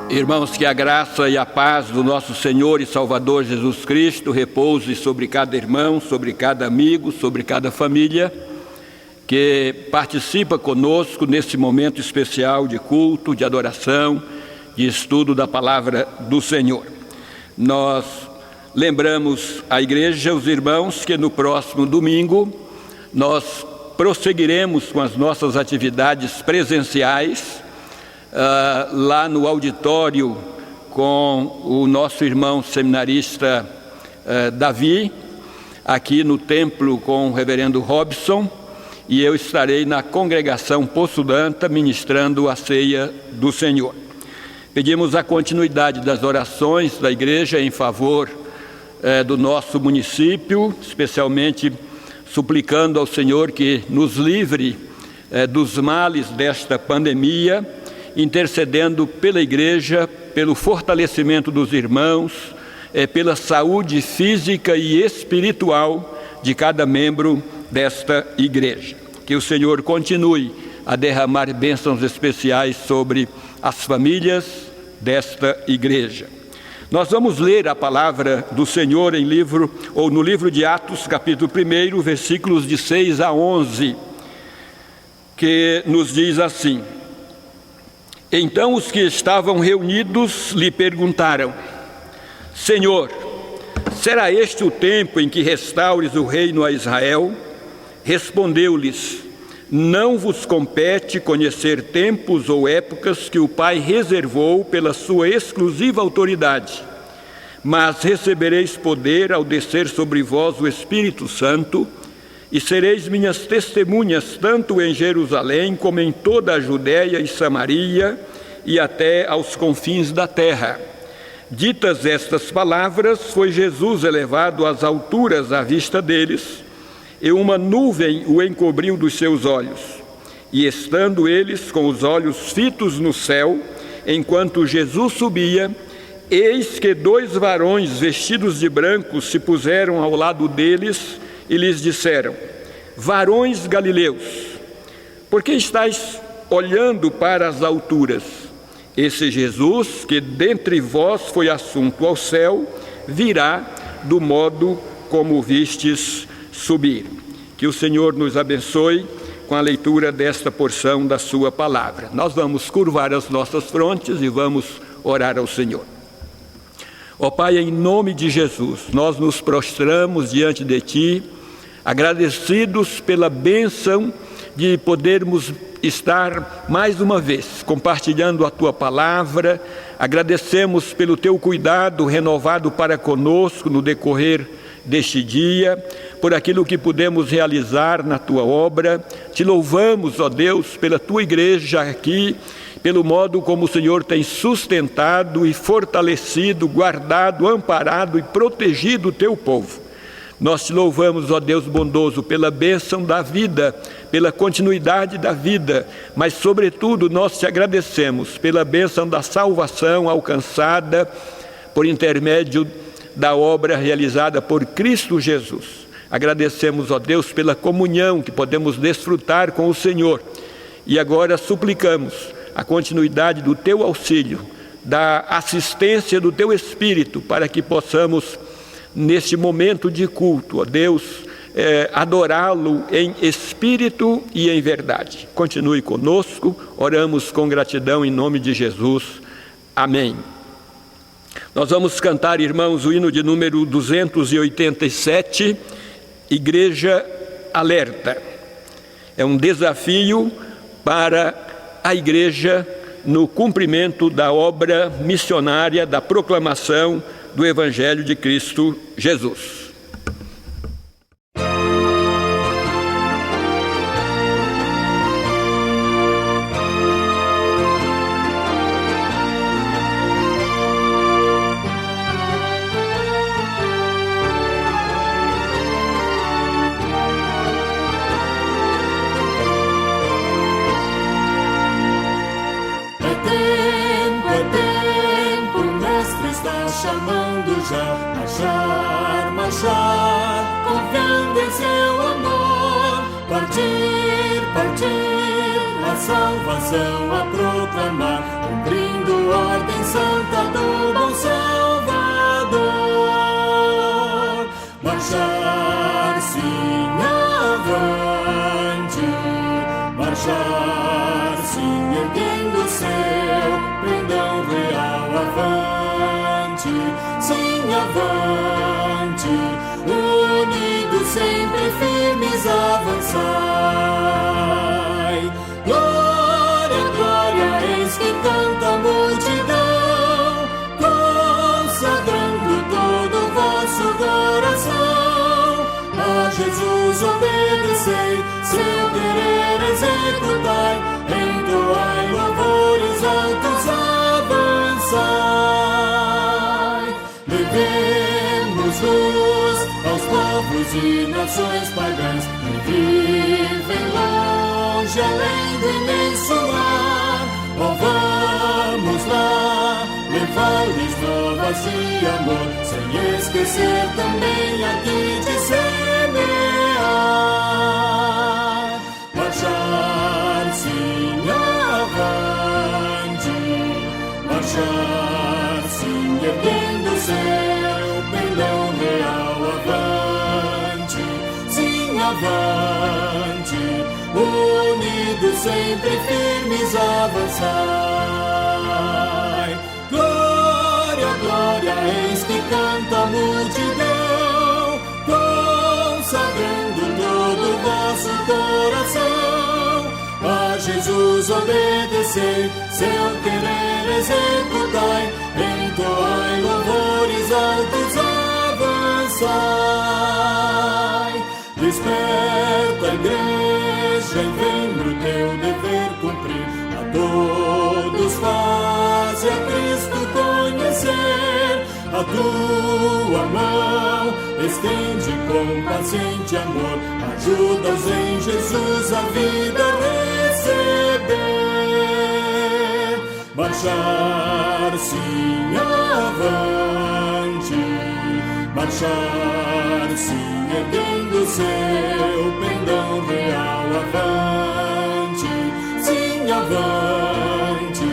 Irmãos, que a graça e a paz do nosso Senhor e Salvador Jesus Cristo repouse sobre cada irmão, sobre cada amigo, sobre cada família que participa conosco nesse momento especial de culto, de adoração, de estudo da palavra do Senhor. Nós lembramos a igreja, os irmãos, que no próximo domingo nós prosseguiremos com as nossas atividades presenciais lá no auditório com o nosso irmão seminarista Davi, aqui no templo com o reverendo Robson, e eu estarei na congregação Poço Danta ministrando a ceia do Senhor. Pedimos a continuidade das orações da igreja em favor do nosso município, especialmente suplicando ao Senhor que nos livre dos males desta pandemia, intercedendo pela igreja, pelo fortalecimento dos irmãos, pela saúde física e espiritual de cada membro desta igreja. Que o Senhor continue a derramar bênçãos especiais sobre as famílias desta igreja. Nós vamos ler a palavra do Senhor no livro de Atos, capítulo 1, versículos de 6 a 11, que nos diz assim: Então os que estavam reunidos lhe perguntaram: Senhor, será este o tempo em que restaures o reino a Israel? Respondeu-lhes: Não vos compete conhecer tempos ou épocas que o Pai reservou pela sua exclusiva autoridade, mas recebereis poder ao descer sobre vós o Espírito Santo, e sereis minhas testemunhas tanto em Jerusalém como em toda a Judéia e Samaria e até aos confins da terra. Ditas estas palavras, foi Jesus elevado às alturas à vista deles, e uma nuvem o encobriu dos seus olhos. E estando eles com os olhos fitos no céu, enquanto Jesus subia, eis que 2 varões vestidos de branco se puseram ao lado deles e lhes disseram: Varões galileus, por que estáis olhando para as alturas? Esse Jesus, que dentre vós foi assunto ao céu, virá do modo como vistes subir. Que o Senhor nos abençoe com a leitura desta porção da sua palavra. Nós vamos curvar as nossas frontes e vamos orar ao Senhor. Ó Pai, em nome de Jesus, nós nos prostramos diante de Ti, agradecidos pela bênção de podermos estar mais uma vez compartilhando a Tua palavra. Agradecemos pelo Teu cuidado renovado para conosco no decorrer deste dia, por aquilo que pudemos realizar na Tua obra. Te louvamos, ó Deus, pela Tua igreja aqui, pelo modo como o Senhor tem sustentado e fortalecido, guardado, amparado e protegido o Teu povo. Nós te louvamos, ó Deus bondoso, pela bênção da vida, pela continuidade da vida, mas sobretudo nós te agradecemos pela bênção da salvação alcançada por intermédio da obra realizada por Cristo Jesus. Agradecemos, ó Deus, pela comunhão que podemos desfrutar com o Senhor. E agora suplicamos a continuidade do Teu auxílio, da assistência do Teu Espírito, para que possamos, neste momento de culto, ó Deus, adorá-lo em espírito e em verdade. Continue conosco, oramos com gratidão em nome de Jesus. Amém. Nós vamos cantar, irmãos, o hino de número 287, Igreja Alerta. É um desafio para a igreja no cumprimento da obra missionária da proclamação do Evangelho de Cristo Jesus. Marchar, marchar, confiando em seu amor, partir, partir, a salvação a proclamar, cumprindo ordem santa do bom Salvador. Marchar sim avante, marchar sim erguendo o seu pendão real avante, sim avante, unidos sempre firmes avançai. Glória, glória, eis que canta a multidão, consagrando todo o vosso coração. A Jesus obedecei, seu querer executai, entoai louvores altos, avançai. Levemos luz aos povos e nações pagãs que vivem longe, além do imenso mar. Oh, vamos lá, levar-lhes novas de amor, sem esquecer também aqui de semear. Marchar sim avante, marchar sim erguendo o seu pendão real avante, sim avante, unidos sempre firmes avançai. Glória, glória, eis que canta a multidão, consagrando todo o vosso coração. A Jesus obedecei, seu querer executai, entoai louvores altos, avançai. Desperta, igreja, e vem no teu dever cumprir, a todos faze a Cristo conhecer. A tua mão estende com paciente amor, ajuda-os em Jesus a vida receber. Marchar sim avante, marchar sim erguendo o seu pendão real avante, sim avante,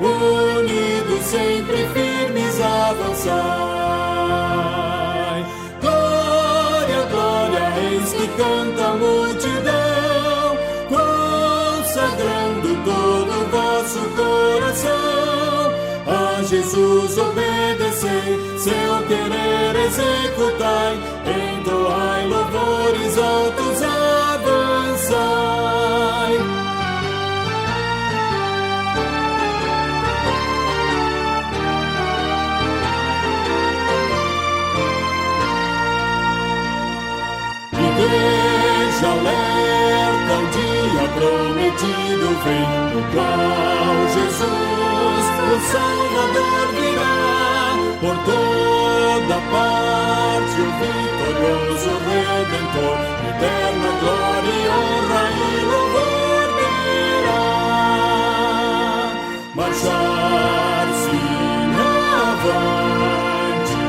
unidos sempre firmes avançai. Glória, glória, eis que canta a multidão, consagrando todo o vosso coração. A Jesus obedecei, seu querer executai, entoai louvores altos, avançai. Igreja alerta, o dia prometido vem, no qual Jesus, o Salvador, virá. Por toda parte o vitorioso Redentor, eterna glória e honra e louvor terá. Marchar sim avante,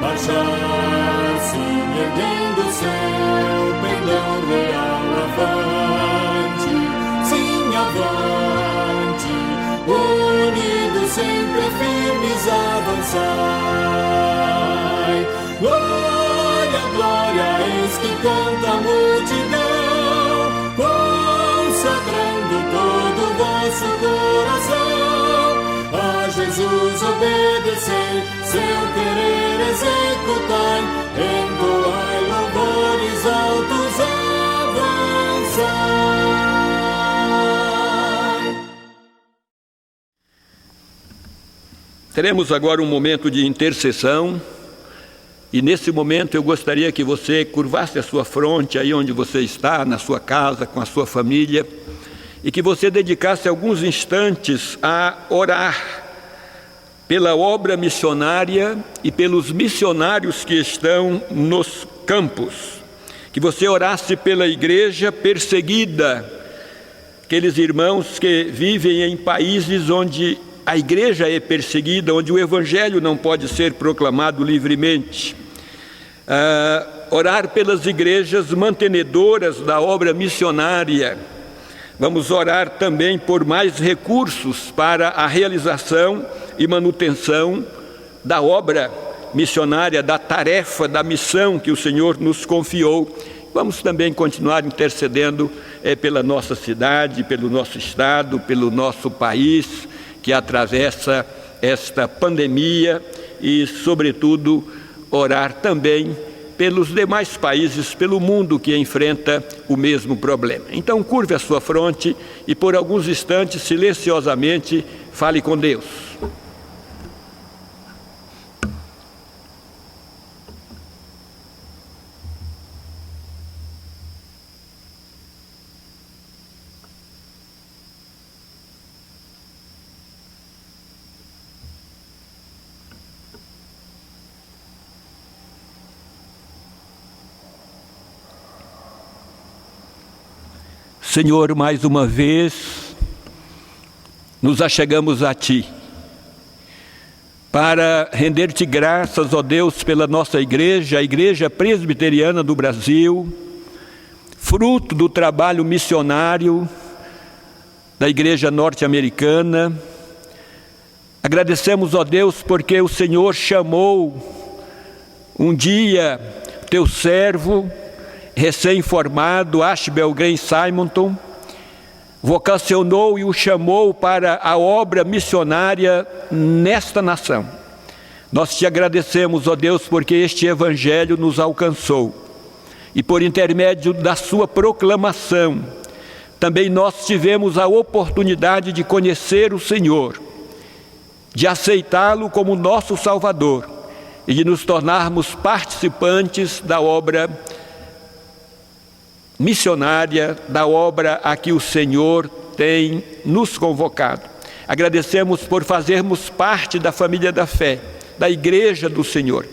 marchar sim erguendo o seu pendão real avante, sim avante, unidos sempre firmes avançai. Glória, glória, eis que canta a multidão, consagrando todo o vosso coração. A Jesus obedecei, seu querer executai, entoai louvores altos, avançai. Teremos agora um momento de intercessão, e nesse momento eu gostaria que você curvasse a sua fronte aí onde você está, na sua casa, com a sua família, e que você dedicasse alguns instantes a orar pela obra missionária e pelos missionários que estão nos campos. Que você orasse pela igreja perseguida, aqueles irmãos que vivem em países onde a igreja é perseguida, onde o evangelho não pode ser proclamado livremente. Orar pelas igrejas mantenedoras da obra missionária, Vamos orar também por mais recursos para a realização e manutenção da obra missionária, da tarefa, da missão que o Senhor nos confiou. Vamos também continuar intercedendo pela nossa cidade, pelo nosso estado, pelo nosso país, que atravessa esta pandemia e, sobretudo, orar também pelos demais países, pelo mundo que enfrenta o mesmo problema. Então, curve a sua fronte e, por alguns instantes, silenciosamente, fale com Deus. Senhor, mais uma vez, nos achegamos a Ti, para render-te graças, ó Deus, pela nossa igreja, a Igreja Presbiteriana do Brasil, fruto do trabalho missionário da Igreja Norte-Americana. Agradecemos, ó Deus, porque o Senhor chamou um dia Teu servo, recém-formado, Ashbel Green Simonton, vocacionou e o chamou para a obra missionária nesta nação. Nós te agradecemos, ó Deus, porque este Evangelho nos alcançou e por intermédio da sua proclamação, também nós tivemos a oportunidade de conhecer o Senhor, de aceitá-lo como nosso Salvador e de nos tornarmos participantes da obra missionária, da obra a que o Senhor tem nos convocado. Agradecemos por fazermos parte da família da fé, da Igreja do Senhor.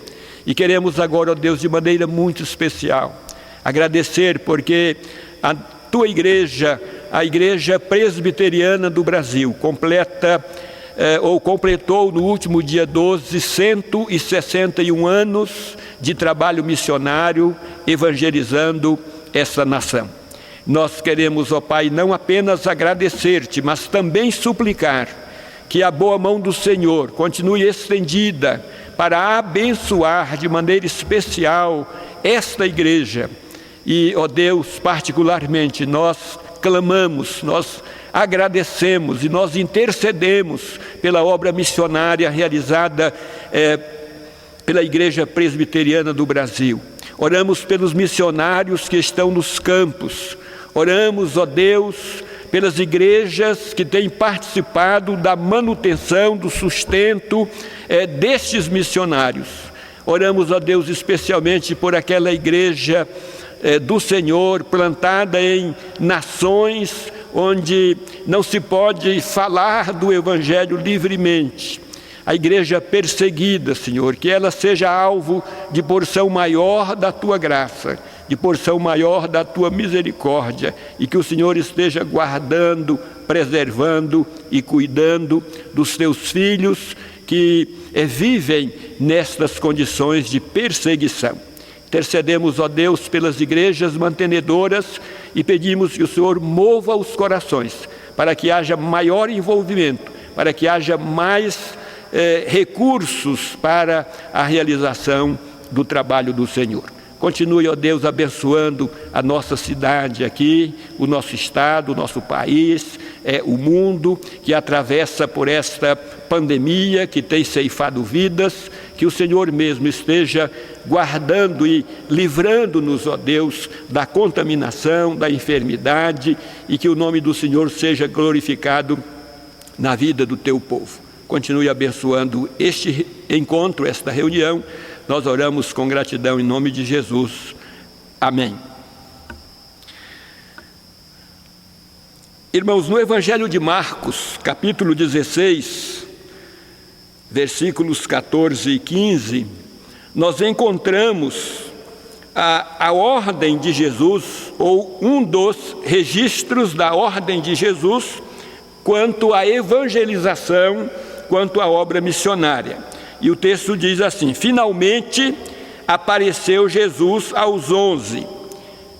E queremos agora, ó Deus, de maneira muito especial, agradecer porque a Tua Igreja, a Igreja Presbiteriana do Brasil, completou no último dia 12, 161 anos de trabalho missionário, evangelizando essa nação. Nós queremos, ó Pai, não apenas agradecer-te, mas também suplicar que a boa mão do Senhor continue estendida para abençoar de maneira especial esta igreja. E, ó Deus, particularmente nós clamamos, nós agradecemos e nós intercedemos pela obra missionária realizada pela Igreja Presbiteriana do Brasil. Oramos pelos missionários que estão nos campos. Oramos, ó Deus, pelas igrejas que têm participado da manutenção, do sustento destes missionários. Oramos, ó Deus, especialmente por aquela igreja do Senhor, plantada em nações onde não se pode falar do Evangelho livremente. A igreja perseguida, Senhor, que ela seja alvo de porção maior da Tua graça, de porção maior da Tua misericórdia, e que o Senhor esteja guardando, preservando e cuidando dos Teus filhos que vivem nestas condições de perseguição. Intercedemos, ó Deus, pelas igrejas mantenedoras e pedimos que o Senhor mova os corações para que haja maior envolvimento, para que haja mais recursos para a realização do trabalho do Senhor. Continue, ó Deus, abençoando a nossa cidade aqui, o nosso estado, o nosso país, o mundo que atravessa por esta pandemia que tem ceifado vidas, que o Senhor mesmo esteja guardando e livrando-nos, ó Deus, da contaminação, da enfermidade, e que o nome do Senhor seja glorificado na vida do Teu povo. Continue abençoando este encontro, esta reunião. Nós oramos com gratidão em nome de Jesus. Amém. Irmãos, no Evangelho de Marcos, capítulo 16, versículos 14 e 15, nós encontramos a ordem de Jesus, ou um dos registros da ordem de Jesus, quanto à evangelização, quanto à obra missionária. E o texto diz assim: finalmente apareceu Jesus aos 11,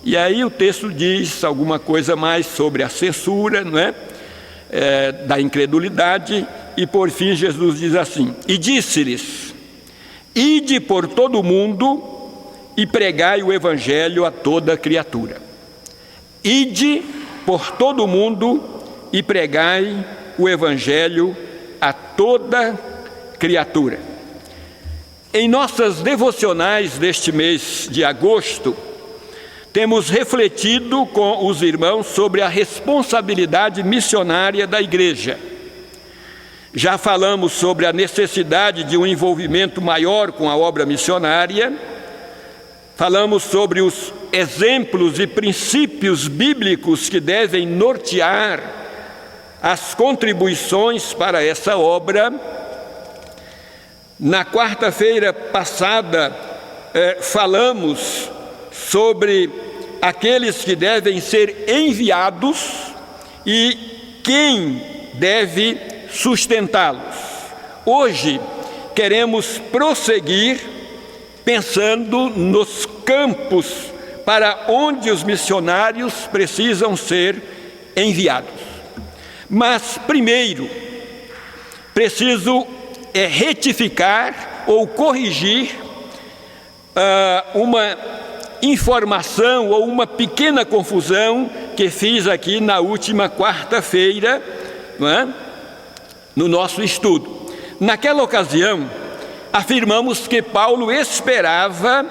E aí o texto diz alguma coisa mais sobre a censura, não é? Da incredulidade, e por fim Jesus diz assim: e disse-lhes: ide por todo o mundo e pregai o evangelho a toda criatura. Ide por todo o mundo e pregai o evangelho a toda criatura. Em nossas devocionais deste mês de agosto, temos refletido com os irmãos sobre a responsabilidade missionária da igreja. Já falamos sobre a necessidade de um envolvimento maior com a obra missionária, falamos sobre os exemplos e princípios bíblicos que devem nortear as contribuições para essa obra. Na quarta-feira passada, falamos sobre aqueles que devem ser enviados e quem deve sustentá-los. Hoje queremos prosseguir pensando nos campos para onde os missionários precisam ser enviados. Mas primeiro preciso retificar ou corrigir uma informação ou uma pequena confusão que fiz aqui na última quarta-feira, não é? No nosso estudo. Naquela ocasião, afirmamos que Paulo esperava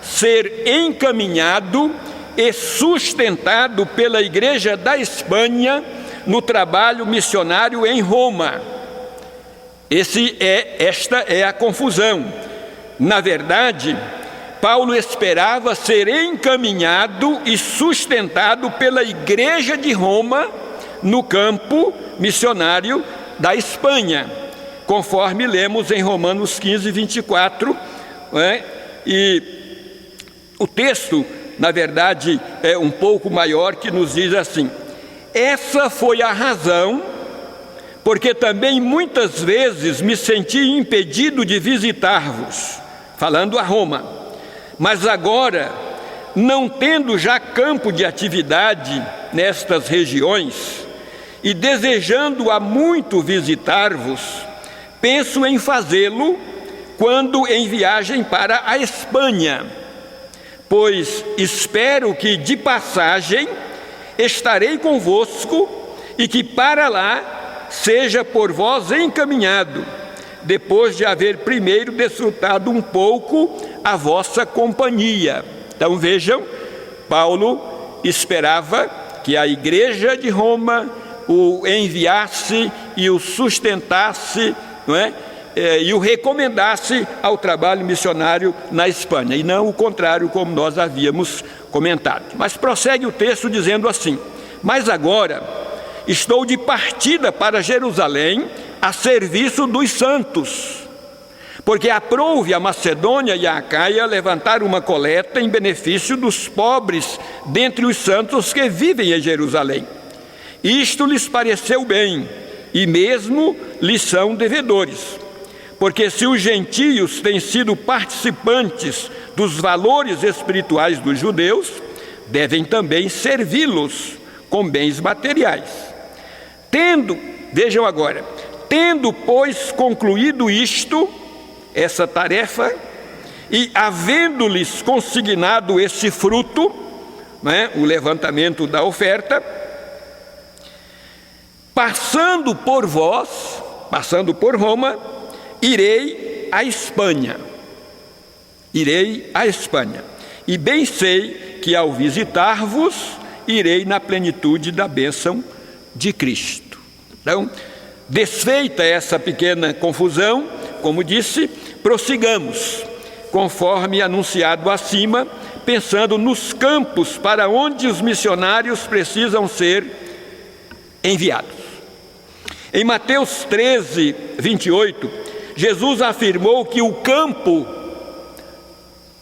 ser encaminhado e sustentado pela Igreja da Espanha no trabalho missionário em Roma. Esta é a confusão. Na verdade, Paulo esperava ser encaminhado e sustentado pela Igreja de Roma no campo missionário da Espanha, conforme lemos em Romanos 15, 24, e o texto, na verdade, é um pouco maior, que nos diz assim: essa foi a razão porque também muitas vezes me senti impedido de visitar-vos, falando a Roma, mas agora, não tendo já campo de atividade nestas regiões, e desejando há muito visitar-vos, penso em fazê-lo quando em viagem para a Espanha, pois espero que de passagem estarei convosco e que para lá seja por vós encaminhado, depois de haver primeiro desfrutado um pouco a vossa companhia. Então vejam, Paulo esperava que a Igreja de Roma o enviasse e o sustentasse, não é? E o recomendasse ao trabalho missionário na Espanha, e não o contrário, como nós havíamos comentado. Mas prossegue o texto dizendo assim: mas agora estou de partida para Jerusalém a serviço dos santos, porque aprouve a Macedônia e a Acaia levantar uma coleta em benefício dos pobres dentre os santos que vivem em Jerusalém. Isto lhes pareceu bem, e mesmo lhes são devedores, porque se os gentios têm sido participantes dos valores espirituais dos judeus, devem também servi-los com bens materiais. Vejam agora, tendo, pois, concluído isto, essa tarefa, e havendo-lhes consignado esse fruto, né, o levantamento da oferta, passando por Roma, irei à Espanha. E bem sei que ao visitar-vos, irei na plenitude da bênção de Cristo. Então, desfeita essa pequena confusão, como disse, prossigamos, conforme anunciado acima, pensando nos campos para onde os missionários precisam ser enviados. Em Mateus 13, 28, Jesus afirmou que o campo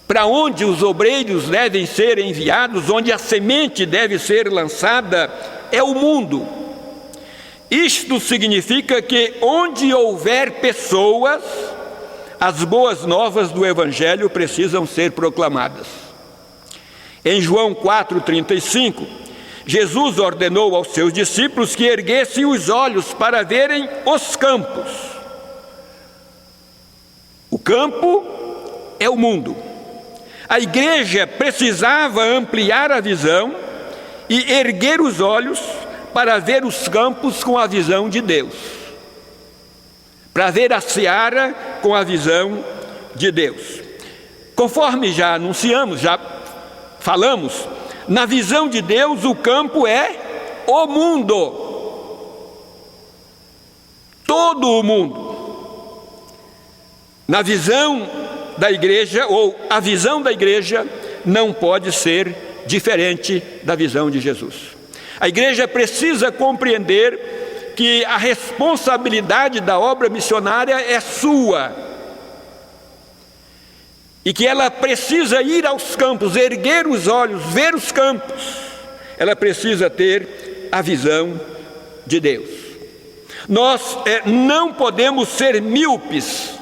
para onde os obreiros devem ser enviados, onde a semente deve ser lançada, é o mundo. Isto significa que onde houver pessoas, as boas novas do Evangelho precisam ser proclamadas. Em João 4,35, Jesus ordenou aos seus discípulos que erguessem os olhos para verem os campos. O campo é o mundo. A igreja precisava ampliar a visão e erguer os olhos para ver os campos com a visão de Deus, para ver a seara com a visão de Deus. Conforme já anunciamos, já falamos, na visão de Deus o campo é o mundo, todo o mundo. Na visão da igreja, ou a visão da igreja, não pode ser diferente da visão de Jesus. A igreja precisa compreender que a responsabilidade da obra missionária é sua, e que ela precisa ir aos campos, erguer os olhos, ver os campos. Ela precisa ter a visão de Deus. Nós não podemos ser míopes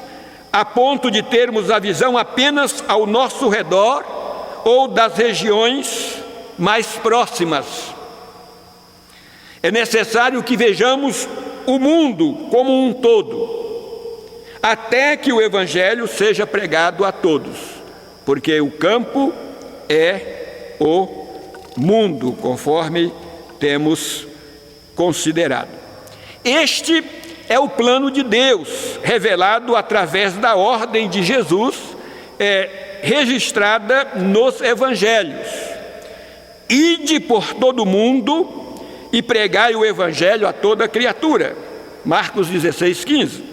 a ponto de termos a visão apenas ao nosso redor ou das regiões mais próximas. É necessário que vejamos o mundo como um todo, até que o Evangelho seja pregado a todos, porque o campo é o mundo, conforme temos considerado. Este é o plano de Deus, revelado através da ordem de Jesus, registrada nos Evangelhos. Ide por todo o mundo e pregai o Evangelho a toda criatura. Marcos 16:15.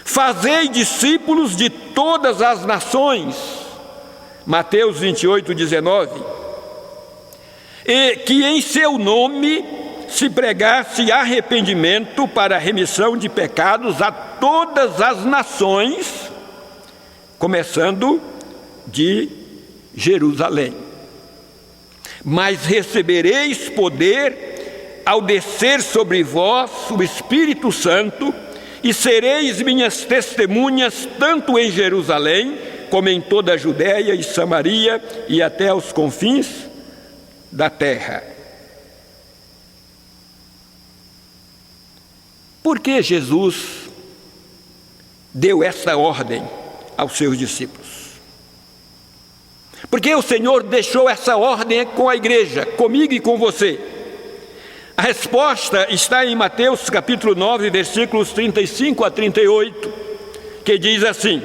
Fazei discípulos de todas as nações. Mateus 28:19. E que em seu nome se pregasse arrependimento para a remissão de pecados a todas as nações, começando de Jerusalém. Mas recebereis poder ao descer sobre vós o Espírito Santo, e sereis minhas testemunhas tanto em Jerusalém, como em toda a Judéia e Samaria e até aos confins da terra. Por que Jesus deu esta ordem aos seus discípulos? Porque o Senhor deixou essa ordem com a igreja, comigo e com você. A resposta está em Mateus capítulo 9, versículos 35 a 38, que diz assim: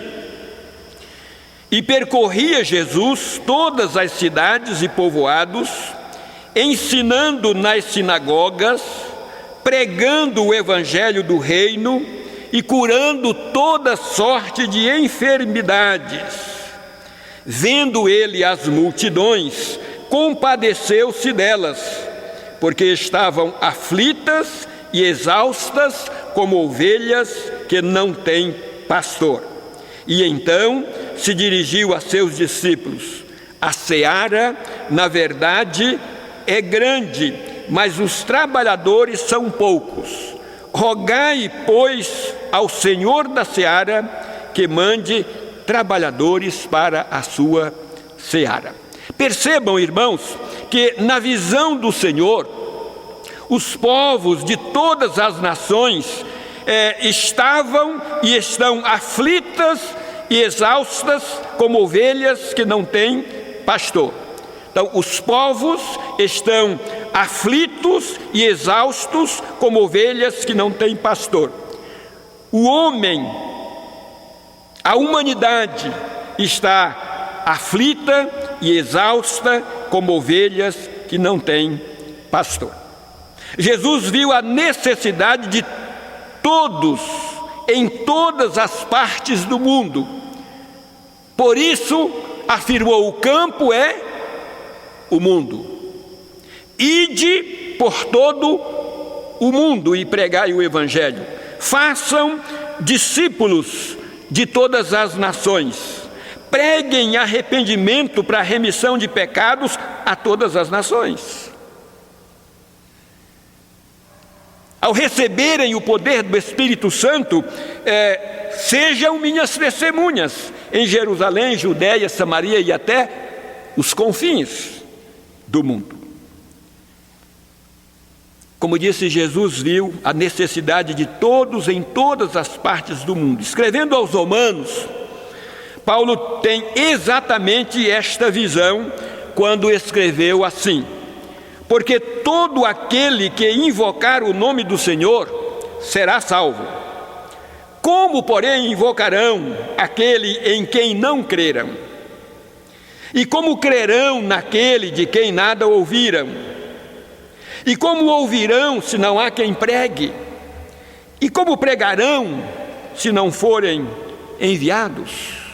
E percorria Jesus todas as cidades e povoados, ensinando nas sinagogas, pregando o evangelho do reino e curando toda sorte de enfermidades. Vendo ele as multidões, compadeceu-se delas, porque estavam aflitas e exaustas como ovelhas que não têm pastor. E então se dirigiu a seus discípulos: a seara, na verdade, é grande, mas os trabalhadores são poucos. Rogai, pois, ao Senhor da seara que mande trabalhadores para a sua seara. Percebam, irmãos, que na visão do Senhor, os povos de todas as nações estavam e estão aflitas e exaustas como ovelhas que não têm pastor. Então, os povos estão aflitos e exaustos como ovelhas que não têm pastor. O homem, a humanidade, está aflita e exausta como ovelhas que não têm pastor. Jesus viu a necessidade de todos, em todas as partes do mundo. Por isso, afirmou: o campo é o mundo. Ide por todo o mundo e pregai o evangelho. Façam discípulos de todas as nações. Preguem arrependimento para a remissão de pecados a todas as nações. Ao receberem o poder do Espírito Santo, sejam minhas testemunhas em Jerusalém, Judéia, Samaria e até os confins do mundo. Como disse, Jesus viu a necessidade de todos em todas as partes do mundo. Escrevendo aos Romanos, Paulo tem exatamente esta visão quando escreveu assim: porque todo aquele que invocar o nome do Senhor será salvo. Como, porém, invocarão aquele em quem não creram? E como crerão naquele de quem nada ouviram? E como ouvirão se não há quem pregue? E como pregarão se não forem enviados?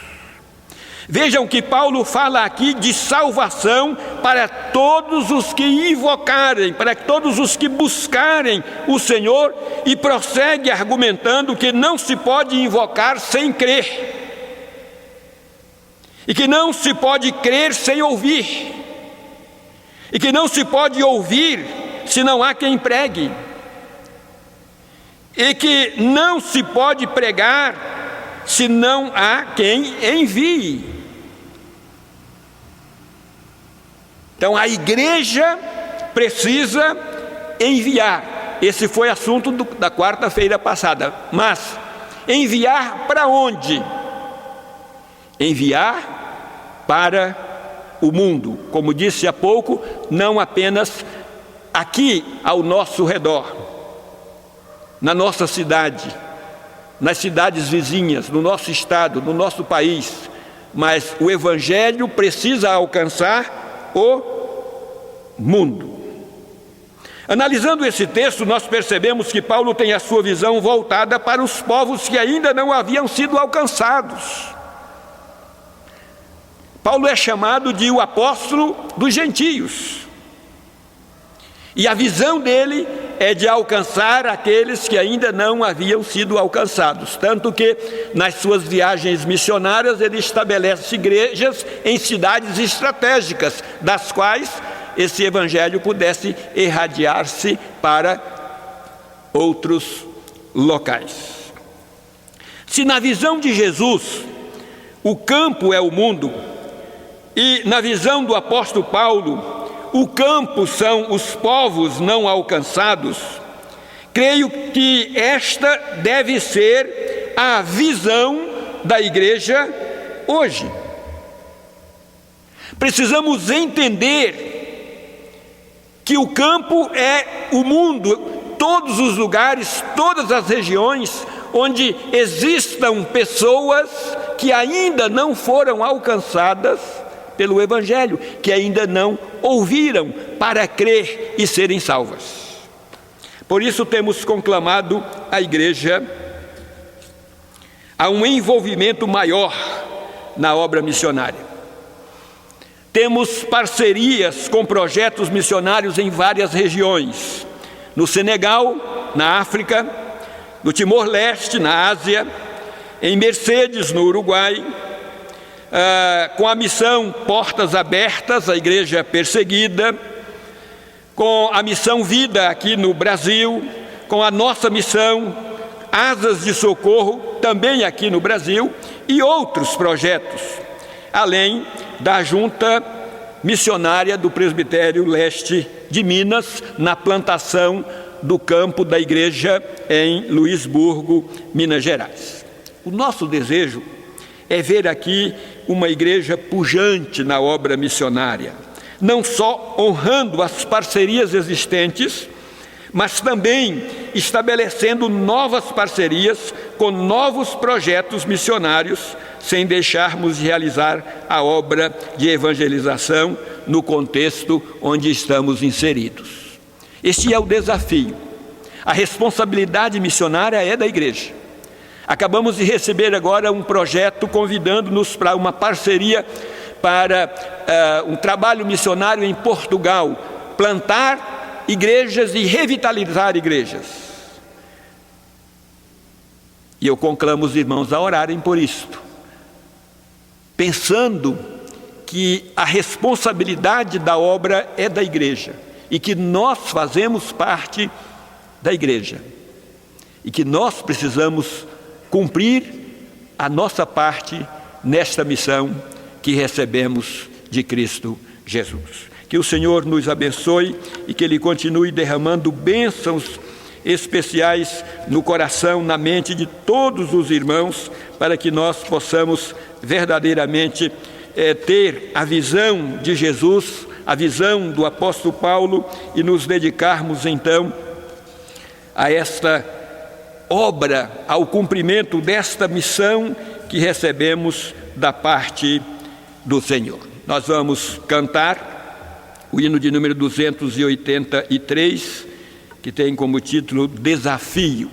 Vejam que Paulo fala aqui de salvação para todos os que invocarem, para todos os que buscarem o Senhor, e prossegue argumentando que não se pode invocar sem crer, e que não se pode crer sem ouvir, e que não se pode ouvir se não há quem pregue, e que não se pode pregar se não há quem envie. Então a igreja precisa enviar. Esse foi assunto da quarta-feira passada. Mas enviar para onde? Enviar para o mundo. Como disse há pouco, não apenas aqui ao nosso redor, na nossa cidade, nas cidades vizinhas, no nosso estado, no nosso país, mas o Evangelho precisa alcançar o mundo. Analisando esse texto, nós percebemos que Paulo tem a sua visão voltada para os povos que ainda não haviam sido alcançados. Paulo é chamado de o apóstolo dos gentios. E a visão dele é de alcançar aqueles que ainda não haviam sido alcançados. Tanto que, nas suas viagens missionárias, ele estabelece igrejas em cidades estratégicas, das quais esse evangelho pudesse irradiar-se para outros locais. Se na visão de Jesus, o campo é o mundo, e na visão do apóstolo Paulo, o campo são os povos não alcançados, creio que esta deve ser a visão da igreja hoje. Precisamos entender que o campo é o mundo, todos os lugares, todas as regiões onde existam pessoas que ainda não foram alcançadas pelo Evangelho, que ainda não ouviram para crer e serem salvas. Por isso temos conclamado a igreja a um envolvimento maior na obra missionária. Temos parcerias com projetos missionários em várias regiões, no Senegal, na África, no Timor-Leste, na Ásia, em Mercedes, no Uruguai, com a missão Portas Abertas, a igreja perseguida, com a missão Vida aqui no Brasil, com a nossa missão Asas de Socorro, também aqui no Brasil, e outros projetos, além da Junta Missionária do Presbitério Leste de Minas, na plantação do campo da igreja em Luisburgo, Minas Gerais. O nosso desejo é ver aqui uma igreja pujante na obra missionária, não só honrando as parcerias existentes, mas também estabelecendo novas parcerias com novos projetos missionários, sem deixarmos de realizar a obra de evangelização no contexto onde estamos inseridos. Este é o desafio. A responsabilidade missionária é da igreja. Acabamos de receber agora um projeto convidando-nos para uma parceria para um trabalho missionário em Portugal, plantar igrejas e revitalizar igrejas. E eu conclamo os irmãos a orarem por isto, pensando que a responsabilidade da obra é da igreja e que nós fazemos parte da igreja e que nós precisamos cumprir a nossa parte nesta missão que recebemos de Cristo Jesus. Que o Senhor nos abençoe e que Ele continue derramando bênçãos especiais no coração, na mente de todos os irmãos, para que nós possamos verdadeiramente ter a visão de Jesus, a visão do apóstolo Paulo e nos dedicarmos então a esta obra, ao cumprimento desta missão que recebemos da parte do Senhor. Nós vamos cantar o hino de número 283, que tem como título Desafio.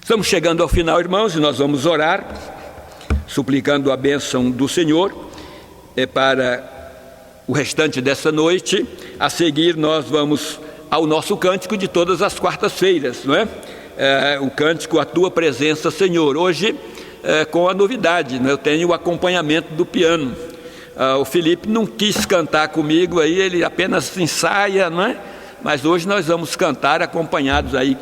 Estamos chegando ao final, irmãos, e nós vamos orar, suplicando a bênção do Senhor para o restante dessa noite. A seguir, nós vamos ao nosso cântico de todas as quartas-feiras, não é? O cântico A Tua Presença, Senhor. Hoje, com a novidade, eu tenho o acompanhamento do piano. O Felipe não quis cantar comigo, aí ele apenas ensaia, não é? Mas hoje nós vamos cantar acompanhados aí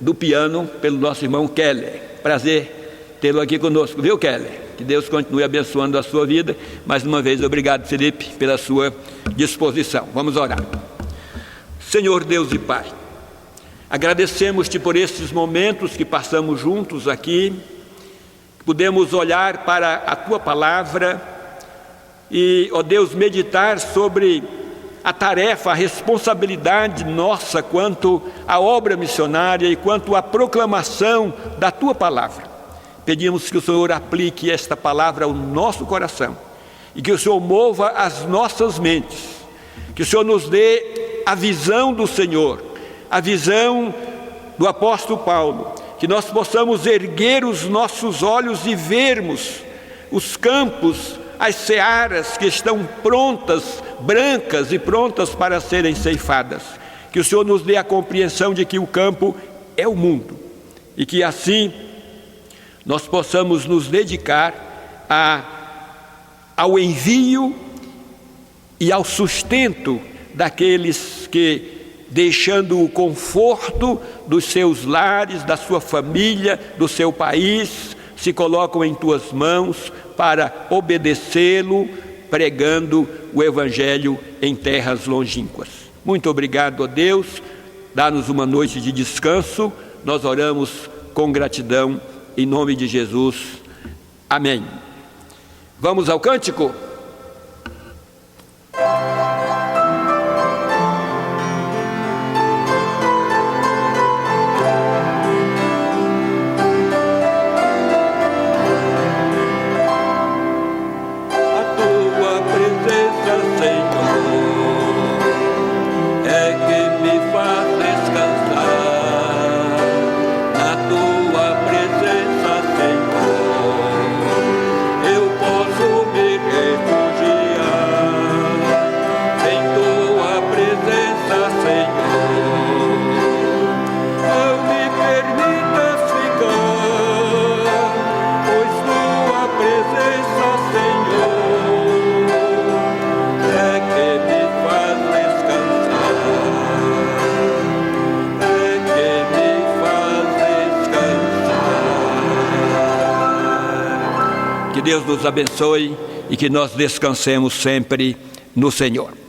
do piano pelo nosso irmão Keller. Prazer tê-lo aqui conosco, viu, Keller? Que Deus continue abençoando a sua vida. Mais uma vez, obrigado, Felipe, pela sua disposição. Vamos orar. Senhor Deus e Pai, agradecemos-te por estes momentos que passamos juntos aqui, podemos olhar para a Tua Palavra e, ó Deus, meditar sobre a tarefa, a responsabilidade nossa quanto à obra missionária e quanto à proclamação da Tua Palavra. Pedimos que o Senhor aplique esta palavra ao nosso coração e que o Senhor mova as nossas mentes, que o Senhor nos dê a visão do Senhor, a visão do apóstolo Paulo, que nós possamos erguer os nossos olhos e vermos os campos, as searas que estão prontas, brancas e prontas para serem ceifadas. Que o Senhor nos dê a compreensão de que o campo é o mundo e que assim nós possamos nos dedicar ao envio e ao sustento daqueles que deixando o conforto dos seus lares, da sua família, do seu país, se colocam em tuas mãos para obedecê-lo, pregando o Evangelho em terras longínquas. Muito obrigado a Deus, dá-nos uma noite de descanso, nós oramos com gratidão, em nome de Jesus. Amém. Vamos ao cântico? Que Deus nos abençoe e que nós descansemos sempre no Senhor.